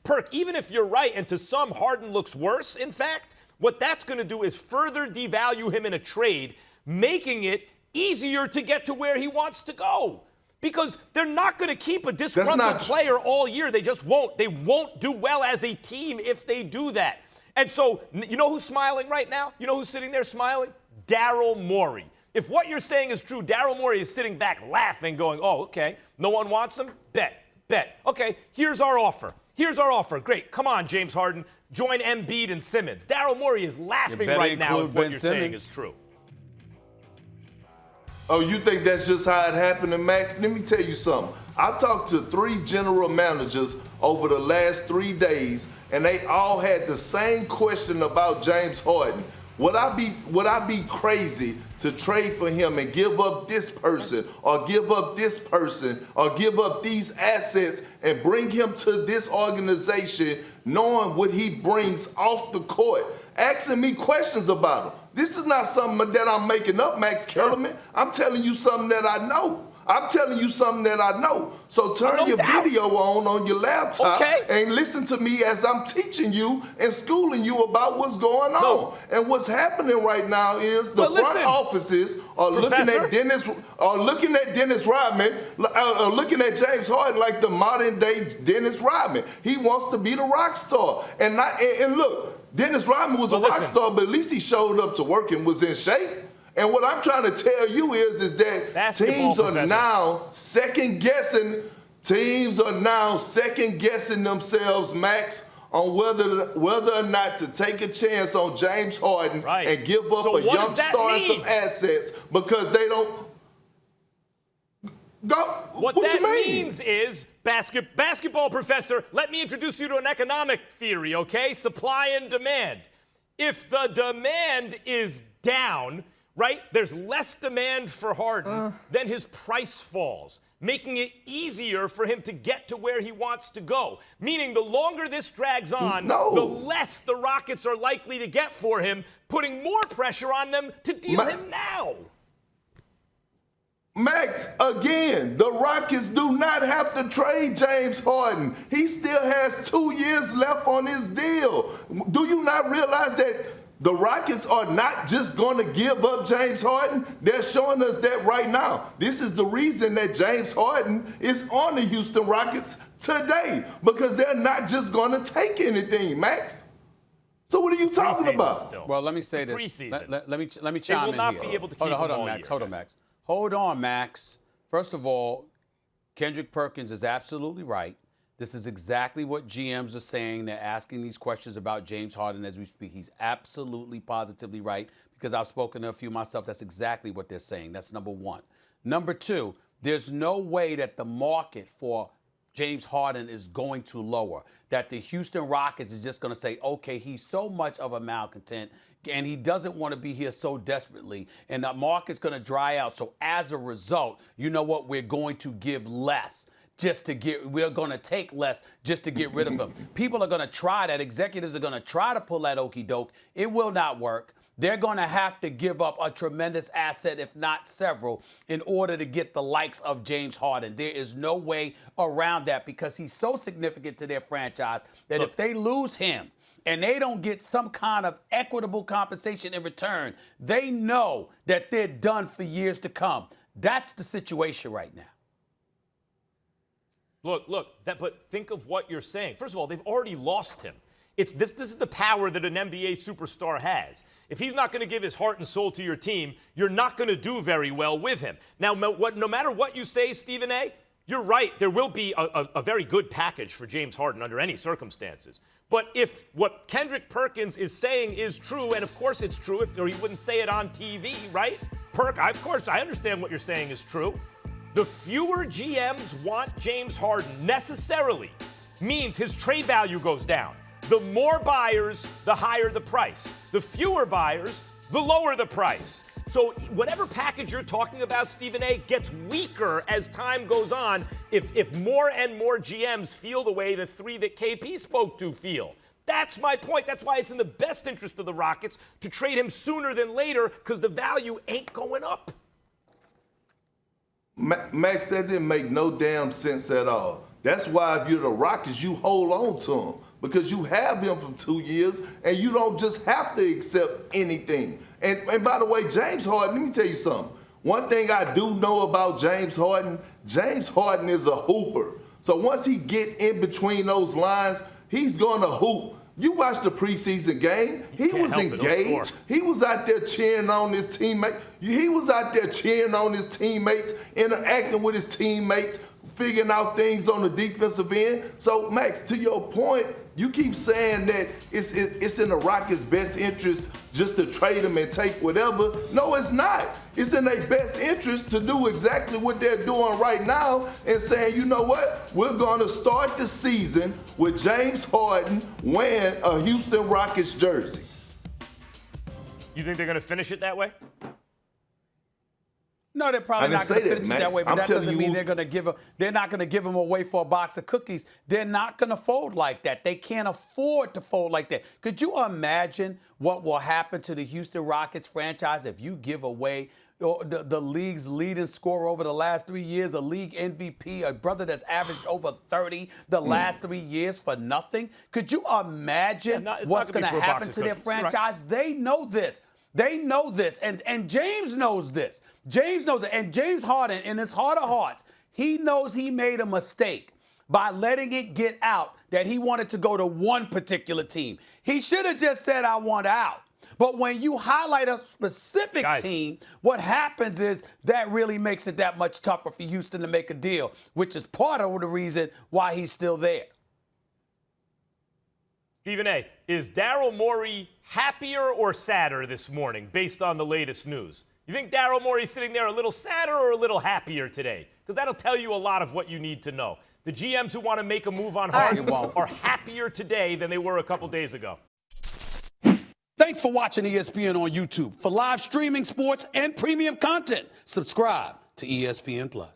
Perk, even if you're right, and to some, Harden looks worse, in fact, what that's going to do is further devalue him in a trade, making it easier to get to where he wants to go. Because they're not going to keep a disgruntled player all year. They just won't. They won't do well as a team if they do that. And so, you know who's smiling right now? You know who's sitting there smiling? Daryl Morey. If what you're saying is true, Daryl Morey is sitting back laughing, going, oh, okay, no one wants him? Bet. Okay, here's our offer. Great. Come on, James Harden. Join Embiid and Simmons. Daryl Morey is laughing right now if what you're saying is true. Oh, you think that's just how it happened to Max? Let me tell you something. I talked to 3 general managers over the last 3 days, and they all had the same question about James Harden. Would I be crazy to trade for him and give up this person or give up this person or give up these assets and bring him to this organization knowing what he brings off the court? Asking me questions about him. This is not something that I'm making up, Max Kellerman. I'm telling you something that I know. So turn your video on your laptop and listen to me as I'm teaching you and schooling you about what's going on. And what's happening right now is the front offices are looking at Dennis Rodman, looking at James Harden like the modern day Dennis Rodman. He wants to be the rock star. And look, Dennis Rodman was a rock star, but at least he showed up to work and was in shape. And what I'm trying to tell you is that teams are now second guessing themselves, Max, on whether or not to take a chance on James Harden and give up a young star and some assets because they don't go. What that means is, basketball professor, let me introduce you to an economic theory, okay? Supply and demand. If the demand is down, right, there's less demand for Harden, then his price falls, making it easier for him to get to where he wants to go. Meaning the longer this drags on, the less the Rockets are likely to get for him, putting more pressure on them to deal him now. Max, again, the Rockets do not have to trade James Harden. He still has 2 years left on his deal. Do you not realize that the Rockets are not just going to give up James Harden? They're showing us that right now. This is the reason that James Harden is on the Houston Rockets today, because they're not just going to take anything, Max. So what are you talking about? Still. Well, let me say this. Let me chime in here. Not be able to keep Hold on, Max. First of all, Kendrick Perkins is absolutely right. This is exactly what GMs are saying. They're asking these questions about James Harden as we speak. He's absolutely, positively right, because I've spoken to a few myself. That's exactly what they're saying. That's number one. Number two, there's no way that the market for James Harden is going to lower, that the Houston Rockets is just going to say, okay, he's so much of a malcontent and he doesn't want to be here so desperately, and the market's going to dry out. So as a result, you know what? We're going to give less. We're going to take less just to get rid of him. People are going to try that. Executives are going to try to pull that okey doke. It will not work. They're going to have to give up a tremendous asset, if not several, in order to get the likes of James Harden. There is no way around that, because he's so significant to their franchise that if they lose him and they don't get some kind of equitable compensation in return, they know that they're done for years to come. That's the situation right now. But think of what you're saying. First of all, they've already lost him. This is the power that an NBA superstar has. If he's not going to give his heart and soul to your team, you're not going to do very well with him. Now, no matter what you say, Stephen A., you're right. There will be a very good package for James Harden under any circumstances. But if what Kendrick Perkins is saying is true, and of course it's true, or he wouldn't say it on TV, right? Of course, I understand what you're saying is true. The fewer GMs want James Harden necessarily means his trade value goes down. The more buyers, the higher the price. The fewer buyers, the lower the price. So whatever package you're talking about, Stephen A., gets weaker as time goes on if more and more GMs feel the way the 3 that KP spoke to feel. That's my point. That's why it's in the best interest of the Rockets to trade him sooner than later, because the value ain't going up. Max, that didn't make no damn sense at all. That's why if you're the Rockets, you hold on to him because you have him for 2 years and you don't just have to accept anything. And by the way, James Harden, let me tell you something. One thing I do know about James Harden is a hooper. So once he get in between those lines, he's going to hoop. You watched the preseason game. He was engaged. He was out there cheering on his teammates. He was out there cheering on his teammates, interacting with his teammates, figuring out things on the defensive end. So, Max, to your point, you keep saying that it's in the Rockets' best interest just to trade him and take whatever. No, it's not. It's in their best interest to do exactly what they're doing right now and saying, you know what? We're going to start the season with James Harden wearing a Houston Rockets jersey. You think they're going to finish it that way? No, they're probably not going to finish it that way, but that doesn't mean they're not going to give him away for a box of cookies. They're not going to fold like that. They can't afford to fold like that. Could you imagine what will happen to the Houston Rockets franchise if you give away the league's leading scorer over the last 3 years, a league MVP, a brother that's averaged over 30 the last 3 years for nothing? Could you imagine what's going to happen to their franchise? Right. They know this. They know this, and James knows this. James knows it, and James Harden, in his heart of hearts, he knows he made a mistake by letting it get out that he wanted to go to one particular team. He should have just said, I want out. But when you highlight a specific team, what happens is that really makes it that much tougher for Houston to make a deal, which is part of the reason why he's still there. Stephen A., is Daryl Morey happier or sadder this morning based on the latest news? You think Daryl Morey's sitting there a little sadder or a little happier today? Because that'll tell you a lot of what you need to know. The GMs who want to make a move on Harden are happier today than they were a couple days ago. Thanks for watching ESPN on YouTube. For live streaming sports and premium content, subscribe to ESPN+.